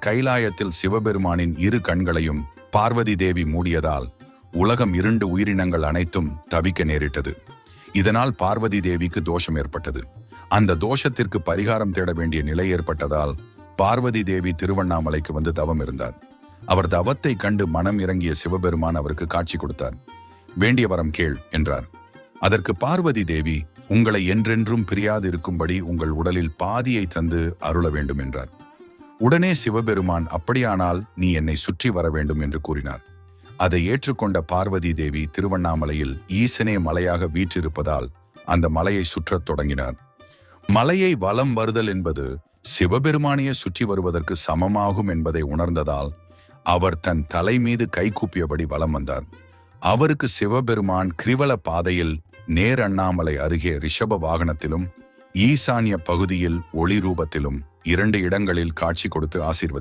கைலாயத்தில் சிவபெருமானின் இரு கண்களையும் பார்வதி தேவி மூடியதால் உலகம் இருண்டு உயிரினங்கள் அனைத்தும் தவிக்க நேரிட்டது. இதனால் பார்வதி தேவிக்கு தோஷம் ஏற்பட்டது. அந்த தோஷத்திற்கு பரிகாரம் தேட வேண்டிய நிலை ஏற்பட்டதால் பார்வதி தேவி திருவண்ணாமலைக்கு வந்து தவம் இருந்தார். அவர் தவத்தை கண்டு மனம் இறங்கிய சிவபெருமான் அவருக்கு காட்சி கொடுத்தார். வேண்டிய வரம் கேள் என்றார். அதற்கு பார்வதி தேவி, உங்களை என்றென்றும் பிரியாது இருக்கும்படி உங்கள் உடலில் பாதியை தந்து அருள வேண்டும் என்றார். உடனே சிவபெருமான், அப்படியானால் நீ என்னை சுற்றி வர வேண்டும் என்று கூறினார். அதை ஏற்றுக்கொண்ட பார்வதி தேவி திருவண்ணாமலையில் ஈசனே மலையாக வீற்றிருப்பதால் அந்த மலையை சுற்றத் தொடங்கினார். மலையை வலம் வருதல் என்பது சிவபெருமானையே சுற்றி வருவதற்கு சமமாகும் என்பதை உணர்ந்ததால் அவர் தன் தலை மீது கைகூப்பியபடி வலம் வந்தார். அவருக்கு சிவபெருமான் கிரிவல பாதையில் நேர் அண்ணாமலை அருகே ரிஷப வாகனத்திலும் ஈசான்ய பகுதியில் ஒளி ரூபத்திலும் 2 இடங்களில் காட்சி கொடுத்து ஆசீர்வதித்தார்.